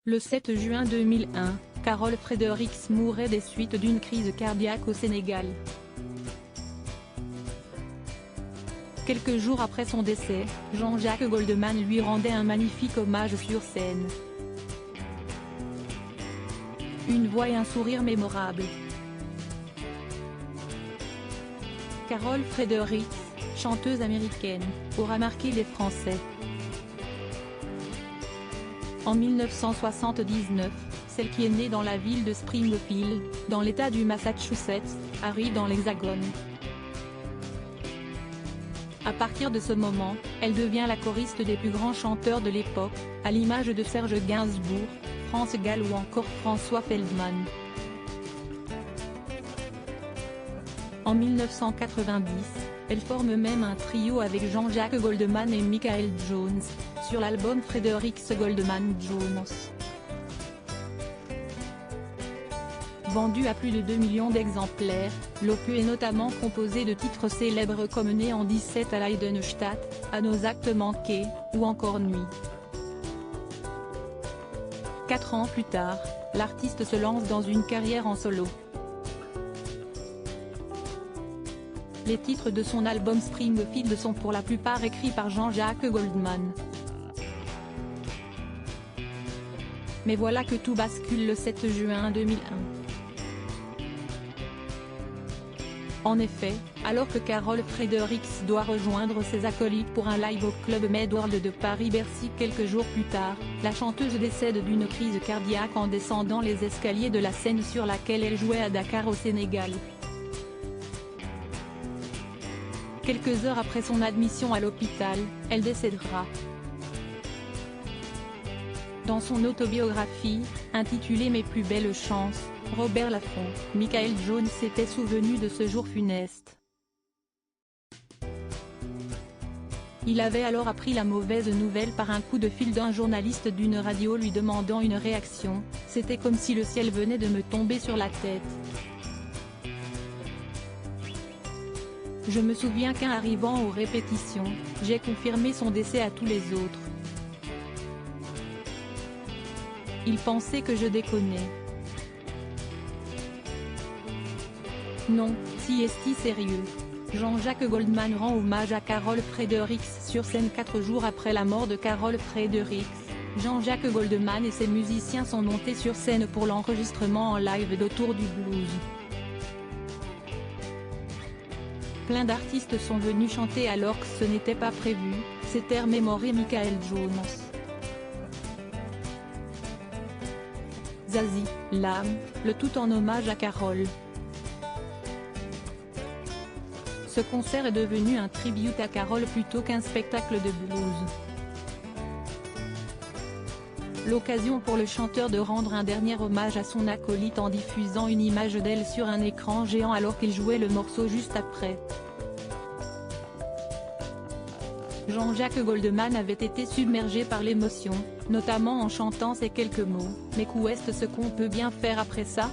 Le 7 juin 2001, Carol Fredericks mourait des suites d'une crise cardiaque au Sénégal. Quelques jours après son décès, Jean-Jacques Goldman lui rendait un magnifique hommage sur scène. Une voix et un sourire mémorables. Carol Fredericks, chanteuse américaine, aura marqué les Français. En 1979, celle qui est née dans la ville de Springfield, dans l'État du Massachusetts, arrive dans l'Hexagone. À partir de ce moment, elle devient la choriste des plus grands chanteurs de l'époque, à l'image de Serge Gainsbourg, France Gall ou encore François Feldman. En 1990, elle forme même un trio avec Jean-Jacques Goldman et Michael Jones, sur l'album Fredericks Goldman Jones. Vendu à plus de 2 millions d'exemplaires, l'opus est notamment composé de titres célèbres comme Né en 17 à Leidenstadt, À nos actes manqués, ou encore Nuit. 4 ans plus tard, l'artiste se lance dans une carrière en solo. Les titres de son album Springfield sont pour la plupart écrits par Jean-Jacques Goldman. Mais voilà que tout bascule le 7 juin 2001. En effet, alors que Carol Fredericks doit rejoindre ses acolytes pour un live au Club Med World de Paris-Bercy quelques jours plus tard, la chanteuse décède d'une crise cardiaque en descendant les escaliers de la scène sur laquelle elle jouait à Dakar au Sénégal. Quelques heures après son admission à l'hôpital, elle décédera. Dans son autobiographie, intitulée Mes plus belles chances, Robert Laffont, Michael Jones s'était souvenu de ce jour funeste. Il avait alors appris la mauvaise nouvelle par un coup de fil d'un journaliste d'une radio lui demandant une réaction, c'était comme si le ciel venait de me tomber sur la tête. Je me souviens qu'en arrivant aux répétitions, j'ai confirmé son décès à tous les autres. Ils pensaient que je déconnais. Non, si est-il sérieux. Jean-Jacques Goldman rend hommage à Carol Fredericks sur scène 4 jours après la mort de Carol Fredericks. Jean-Jacques Goldman et ses musiciens sont montés sur scène pour l'enregistrement en live d'Autour du blues. Plein d'artistes sont venus chanter alors que ce n'était pas prévu, s'était remémoré Michael Jones. Zazie, l'âme, le tout en hommage à Carol. Ce concert est devenu un tribute à Carol plutôt qu'un spectacle de blues. L'occasion pour le chanteur de rendre un dernier hommage à son acolyte en diffusant une image d'elle sur un écran géant alors qu'il jouait le morceau juste après. Jean-Jacques Goldman avait été submergé par l'émotion, notamment en chantant ces quelques mots, mais qu'est-ce qu'on peut bien faire après ça ?